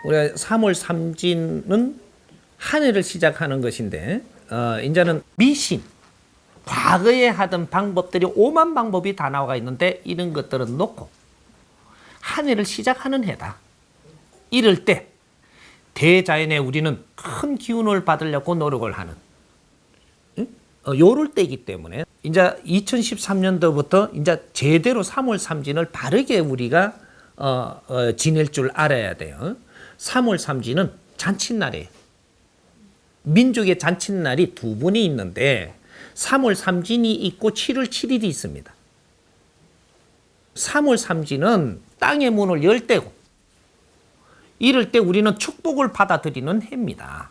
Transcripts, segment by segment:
우리가 3월 삼진은 한 해를 시작하는 것인데 이제는 미신, 과거에 하던 방법들이 오만 방법이 다 나와 있는데 이런 것들은 놓고 한 해를 시작하는 해다. 이럴 때 대자연에 우리는 큰 기운을 받으려고 노력을 하는 요럴 때이기 때문에 이제 2013년도부터 이제 제대로 3월 삼진을 바르게 우리가 지낼 줄 알아야 돼요. 3월 삼진은 잔칫날이에요. 민족의 잔칫날이 두 번이 있는데 3월 삼진이 있고 7월 7일이 있습니다. 3월 삼진은 땅의 문을 열 때고 이럴 때 우리는 축복을 받아들이는 해입니다.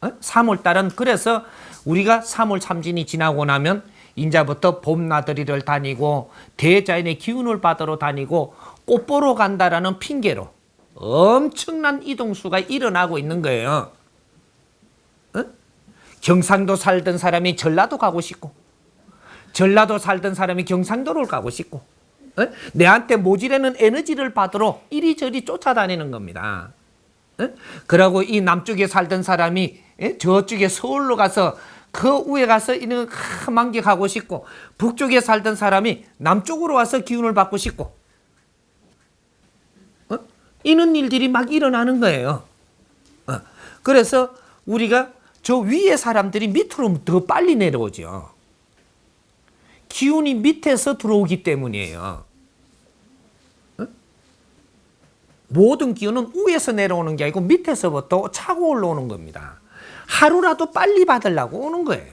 3월 달은 그래서 우리가 3월 삼진이 지나고 나면 이제부터 봄나들이를 다니고 대자연의 기운을 받으러 다니고 꽃 보러 간다라는 핑계로 엄청난 이동수가 일어나고 있는 거예요. 경상도 살던 사람이 전라도 가고 싶고 전라도 살던 사람이 경상도를 가고 싶고 내한테 모지라는 에너지를 받으러 이리저리 쫓아다니는 겁니다. 그러고 이 남쪽에 살던 사람이 저쪽에 서울로 가서 그 위에 가서 이런 만끽하고 싶고 북쪽에 살던 사람이 남쪽으로 와서 기운을 받고 싶고 이런 일들이 막 일어나는 거예요. 그래서 우리가 저 위에 사람들이 밑으로 더 빨리 내려오죠. 기운이 밑에서 들어오기 때문이에요. 모든 기운은 위에서 내려오는 게 아니고 밑에서부터 차고 올라오는 겁니다. 하루라도 빨리 받으려고 오는 거예요.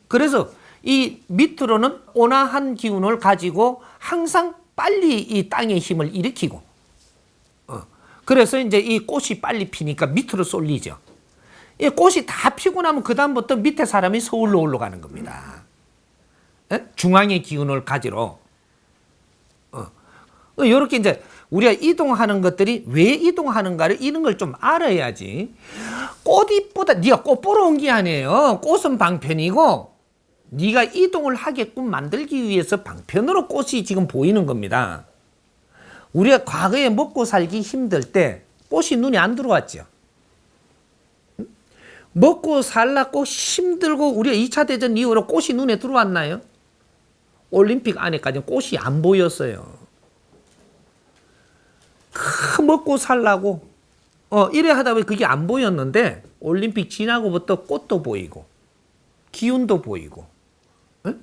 그래서 이 밑으로는 온화한 기운을 가지고 항상 빨리 이 땅의 힘을 일으키고 그래서 이제 이 꽃이 빨리 피니까 밑으로 쏠리죠. 이 꽃이 다 피고 나면 그 다음부터 밑에 사람이 서울로 올라가는 겁니다. 중앙의 기운을 가지러. 이렇게 이제 우리가 이동하는 것들이 왜 이동하는가를 이런 걸 좀 알아야지. 꽃 이쁘다. 네가 꽃 보러 온 게 아니에요. 꽃은 방편이고 네가 이동을 하게끔 만들기 위해서 방편으로 꽃이 지금 보이는 겁니다. 우리가 과거에 먹고 살기 힘들 때 꽃이 눈에 안 들어왔죠. 먹고 살라고 힘들고 우리가 2차 대전 이후로 꽃이 눈에 들어왔나요? 올림픽 안에까지는 꽃이 안 보였어요. 먹고 살라고 이래 하다 보니 그게 안 보였는데 올림픽 지나고부터 꽃도 보이고 기운도 보이고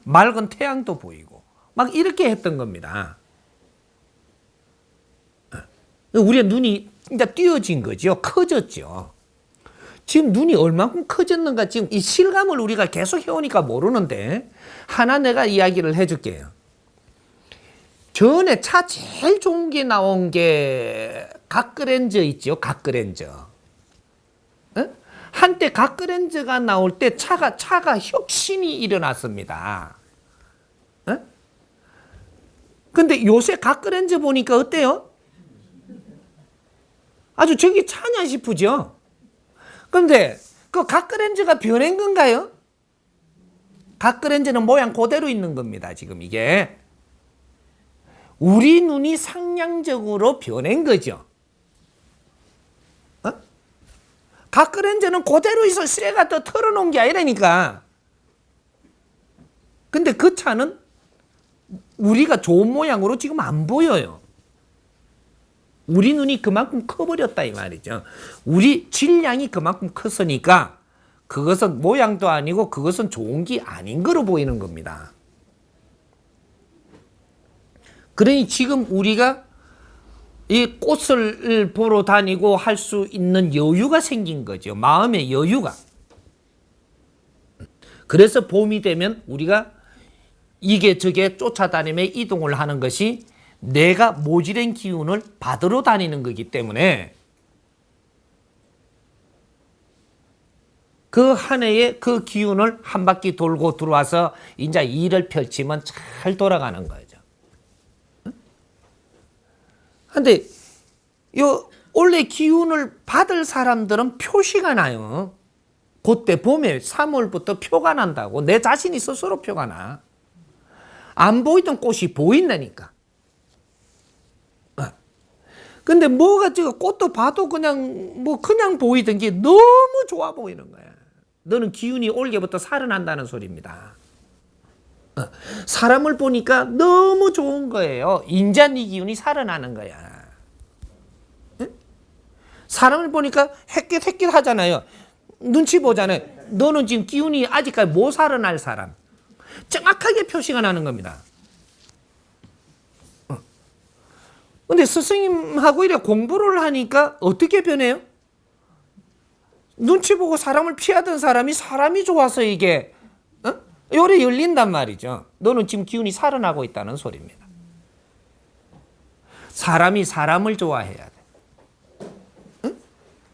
맑은 태양도 보이고 막 이렇게 했던 겁니다. 우리의 눈이 이제 띄어진 거죠. 커졌죠. 지금 눈이 얼마큼 커졌는가 지금 이 실감을 우리가 계속 해오니까 모르는데 하나 내가 이야기를 해줄게요. 전에 차 제일 좋은 게 나온 게 갓그랜저 있죠. 갓그랜저. 한때 갓그랜저가 나올 때 차가 혁신이 일어났습니다. 근데 요새 갓그랜저 보니까 어때요? 아주 저게 차냐 싶으죠? 그런데 그 갓그랜저가 변한 건가요? 갓그랜저는 모양 그대로 있는 겁니다. 지금 이게. 우리 눈이 상향적으로 변한 거죠. 갓그랜저는 그대로 있어 쓰레가 또 털어놓은 게 아니라니까. 근데 그 차는 우리가 좋은 모양으로 지금 안 보여요. 우리 눈이 그만큼 커버렸다 이 말이죠. 우리 질량이 그만큼 컸으니까 그것은 모양도 아니고 그것은 좋은 게 아닌 거로 보이는 겁니다. 그러니 지금 우리가 이 꽃을 보러 다니고 할 수 있는 여유가 생긴 거죠. 마음의 여유가. 그래서 봄이 되면 우리가 이게 저게 쫓아다니며 이동을 하는 것이 내가 모질한 기운을 받으러 다니는 거기 때문에 그 한 해에 그 기운을 한 바퀴 돌고 들어와서 이제 일을 펼치면 잘 돌아가는 거죠. 근데 원래 기운을 받을 사람들은 표시가 나요. 그때 봄에 3월부터 표가 난다고. 내 자신이 스스로 표가 나. 안 보이던 꽃이 보인다니까. 근데 뭐가 지금 꽃도 봐도 그냥 뭐 그냥 보이던 게 너무 좋아 보이는 거야. 너는 기운이 올게부터 살아난다는 소리입니다. 사람을 보니까 너무 좋은 거예요. 인자 네 기운이 살아나는 거야. 응? 사람을 보니까 햇깃 하잖아요. 눈치 보잖아요. 너는 지금 기운이 아직까지 못 살아날 사람. 정확하게 표시가 나는 겁니다. 근데 스승님하고 이래 공부를 하니까 어떻게 변해요? 눈치 보고 사람을 피하던 사람이 좋아서 이게 요래 열린단 말이죠. 너는 지금 기운이 살아나고 있다는 소리입니다. 사람이 사람을 좋아해야 돼. 응?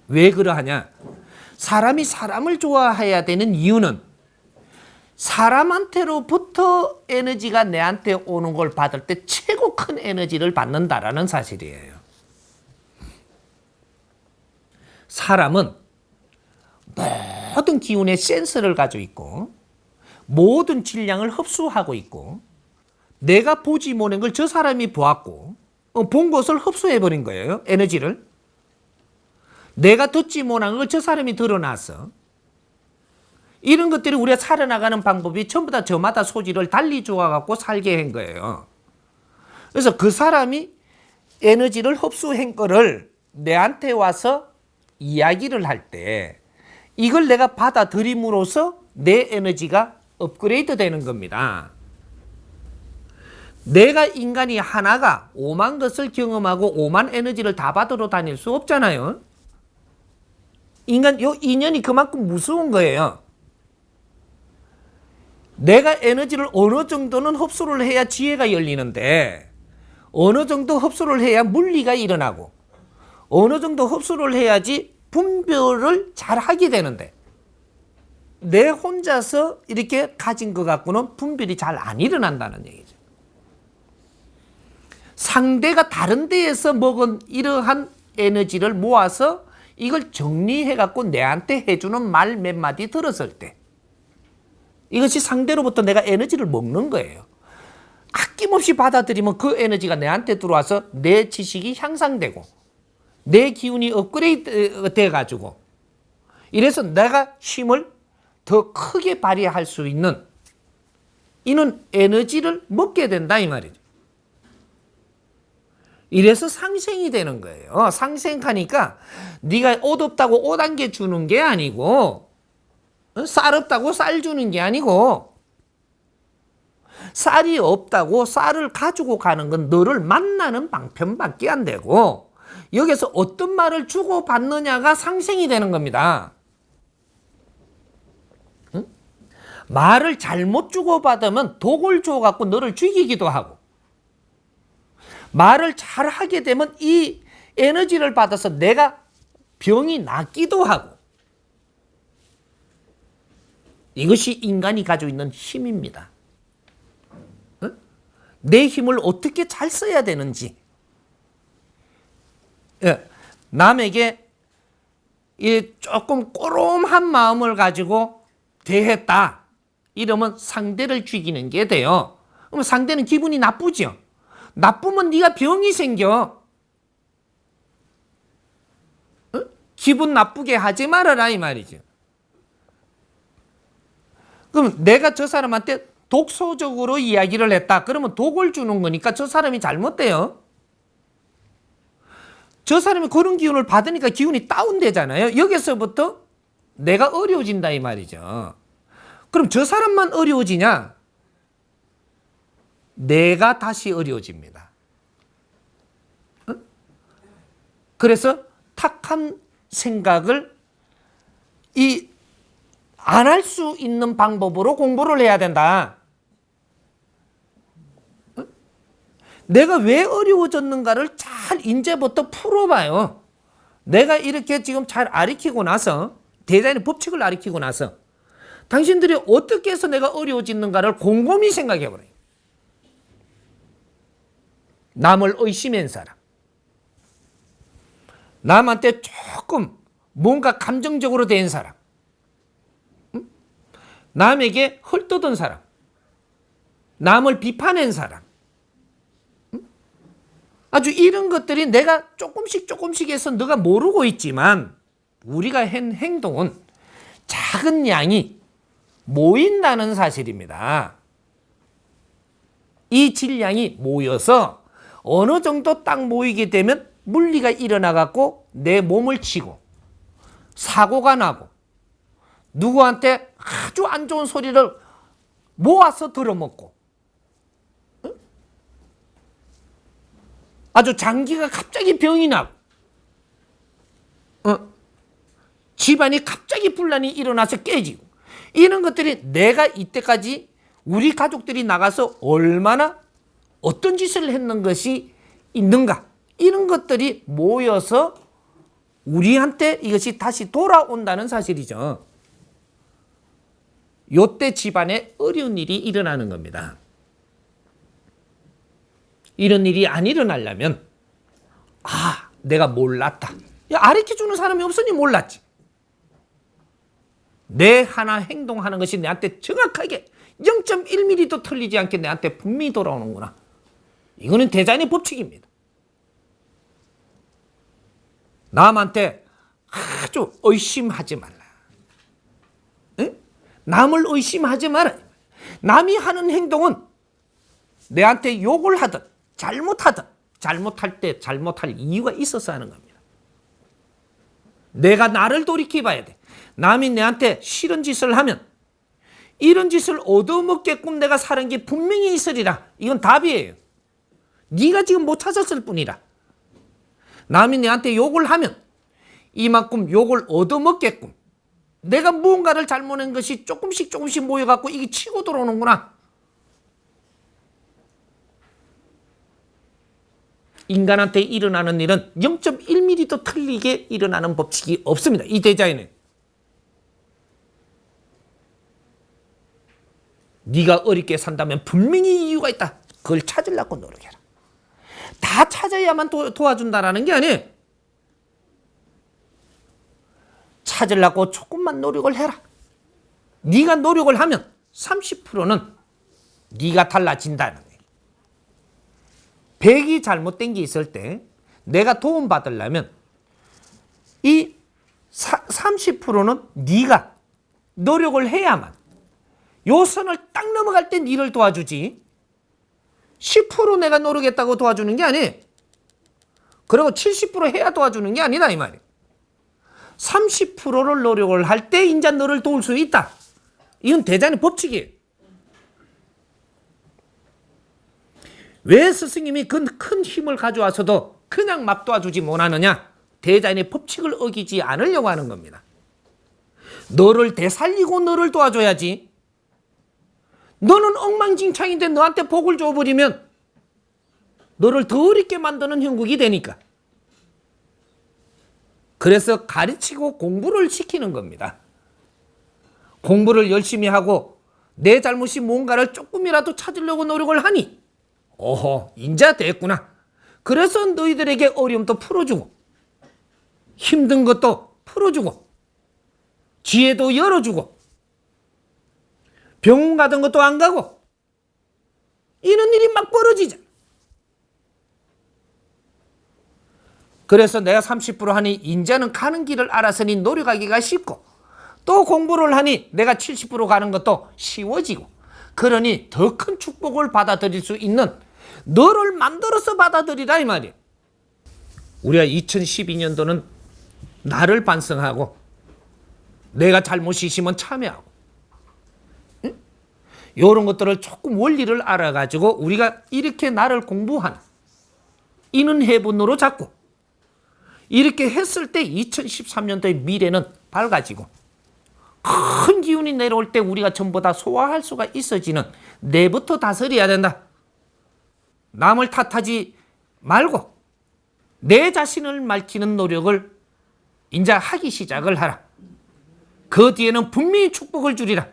왜 그러하냐? 사람이 사람을 좋아해야 되는 이유는 사람한테로부터 에너지가 내한테 오는 걸 받을 때 최고 큰 에너지를 받는다라는 사실이에요. 사람은 모든 기운의 센서를 가지고 있고 모든 질량을 흡수하고 있고 내가 보지 못한 걸 저 사람이 보았고 본 것을 흡수해버린 거예요. 에너지를. 내가 듣지 못한 걸 저 사람이 들어놨어. 이런 것들이 우리가 살아나가는 방법이 전부 다 저마다 소질을 달리 주어갖고 살게 한 거예요. 그래서 그 사람이 에너지를 흡수한 거를 내한테 와서 이야기를 할 때 이걸 내가 받아들임으로써 내 에너지가 업그레이드 되는 겁니다. 내가 인간이 하나가 오만 것을 경험하고 오만 에너지를 다 받으러 다닐 수 없잖아요. 인간 요 인연이 그만큼 무서운 거예요. 내가 에너지를 어느 정도는 흡수를 해야 지혜가 열리는데 어느 정도 흡수를 해야 물리가 일어나고 어느 정도 흡수를 해야지 분별을 잘 하게 되는데 내 혼자서 이렇게 가진 것 갖고는 분별이 잘 안 일어난다는 얘기죠. 상대가 다른 데에서 먹은 이러한 에너지를 모아서 이걸 정리해 갖고 내한테 해주는 말 몇 마디 들었을 때 이것이 상대로부터 내가 에너지를 먹는 거예요. 아낌없이 받아들이면 그 에너지가 내한테 들어와서 내 지식이 향상되고 내 기운이 업그레이드 돼가지고 이래서 내가 힘을 더 크게 발휘할 수 있는 이는 에너지를 먹게 된다 이 말이죠. 이래서 상생이 되는 거예요. 상생하니까 네가 옷 없다고 옷 한 개 주는 게 아니고 쌀 없다고 쌀 주는 게 아니고 쌀이 없다고 쌀을 가지고 가는 건 너를 만나는 방편밖에 안 되고 여기서 어떤 말을 주고받느냐가 상생이 되는 겁니다. 응? 말을 잘못 주고받으면 독을 줘갖고 너를 죽이기도 하고 말을 잘하게 되면 이 에너지를 받아서 내가 병이 낫기도 하고 이것이 인간이 가지고 있는 힘입니다. 응? 내 힘을 어떻게 잘 써야 되는지 남에게 조금 꼬롬한 마음을 가지고 대했다. 이러면 상대를 죽이는 게 돼요. 그럼 상대는 기분이 나쁘죠. 나쁘면 네가 병이 생겨. 기분 나쁘게 하지 말아라 이 말이죠. 그럼 내가 저 사람한테 독소적으로 이야기를 했다. 그러면 독을 주는 거니까 저 사람이 잘못돼요. 저 사람이 그런 기운을 받으니까 기운이 다운되잖아요. 여기서부터 내가 어려워진다 이 말이죠. 그럼 저 사람만 어려워지냐? 내가 다시 어려워집니다. 그래서 탁한 생각을 안 할 수 있는 방법으로 공부를 해야 된다. 내가 왜 어려워졌는가를 잘 이제부터 풀어봐요. 내가 이렇게 지금 잘 가르치고 나서 대단히 법칙을 가르치고 나서 당신들이 어떻게 해서 내가 어려워지는가를 곰곰이 생각해보래요. 남을 의심한 사람, 남한테 조금 뭔가 감정적으로 된 사람, 남에게 헐뜯은 사람, 남을 비판한 사람, 아주 이런 것들이 내가 조금씩 해서 너가 모르고 있지만 우리가 한 행동은 작은 양이 모인다는 사실입니다. 이 질량이 모여서 어느 정도 딱 모이게 되면 물리가 일어나 갖고 내 몸을 치고 사고가 나고 누구한테 아주 안 좋은 소리를 모아서 들어먹고 아주 장기가 갑자기 병이 나고 집안이 갑자기 분란이 일어나서 깨지고 이런 것들이 내가 이때까지 우리 가족들이 나가서 얼마나 어떤 짓을 했는 것이 있는가 이런 것들이 모여서 우리한테 이것이 다시 돌아온다는 사실이죠. 요때 집안에 어려운 일이 일어나는 겁니다. 이런 일이 안 일어나려면 내가 몰랐다. 가르쳐주는 사람이 없으니 몰랐지. 내 하나 행동하는 것이 내한테 정확하게 0.1mm도 틀리지 않게 내한테 분명히 돌아오는구나. 이거는 대자연의 법칙입니다. 남한테 아주 의심하지 말라. 응? 남을 의심하지 마라. 남이 하는 행동은 내한테 욕을 하든 잘못하든 잘못할 때 잘못할 이유가 있어서 하는 겁니다. 내가 나를 돌이켜봐야 돼. 남이 내한테 싫은 짓을 하면 이런 짓을 얻어먹게끔 내가 사는 게 분명히 있으리라. 이건 답이에요. 네가 지금 못 찾았을 뿐이라. 남이 내한테 욕을 하면 이만큼 욕을 얻어먹게끔 내가 무언가를 잘못한 것이 조금씩 모여갖고 이게 치고 들어오는구나. 인간한테 일어나는 일은 0.1mm도 틀리게 일어나는 법칙이 없습니다. 이 대자연은. 네가 어렵게 산다면 분명히 이유가 있다. 그걸 찾으려고 노력해라. 다 찾아야만 도와준다라는 게 아니에요. 찾으려고 조금만 노력을 해라. 네가 노력을 하면 30%는 네가 달라진다는 거예요. 100이 잘못된 게 있을 때 내가 도움받으려면 이 30%는 네가 노력을 해야만 요 선을 딱 넘어갈 때 니를 도와주지 10% 내가 노력했다고 도와주는 게 아니에요. 그리고 70% 해야 도와주는 게 아니다 이 말이에요. 30%를 노력을 할 때 인자 너를 도울 수 있다. 이건 대자연의 법칙이에요. 왜 스승님이 큰 힘을 가져와서도 그냥 막 도와주지 못하느냐? 대자연의 법칙을 어기지 않으려고 하는 겁니다. 너를 되살리고 너를 도와줘야지. 너는 엉망진창인데 너한테 복을 줘버리면 너를 더 어렵게 만드는 형국이 되니까. 그래서 가르치고 공부를 시키는 겁니다. 공부를 열심히 하고 내 잘못이 뭔가를 조금이라도 찾으려고 노력을 하니 오호 인자 됐구나. 그래서 너희들에게 어려움도 풀어주고 힘든 것도 풀어주고 지혜도 열어주고 병원 가던 것도 안 가고 이런 일이 막 벌어지잖아. 그래서 내가 30% 하니 인자는 가는 길을 알았으니 노력하기가 쉽고 또 공부를 하니 내가 70% 가는 것도 쉬워지고 그러니 더 큰 축복을 받아들일 수 있는 너를 만들어서 받아들이라 이 말이야. 우리가 2012년도는 나를 반성하고 내가 잘못이 있으면 참여하고 응? 이런 것들을 조금 원리를 알아가지고 우리가 이렇게 나를 공부하는 이는 해분으로 잡고 이렇게 했을 때 2013년도의 미래는 밝아지고 큰 기운이 내려올 때 우리가 전부 다 소화할 수가 있어지는 내부터 다스려야 된다. 남을 탓하지 말고 내 자신을 밝히는 노력을 이제 하기 시작을 하라. 그 뒤에는 분명히 축복을 주리라.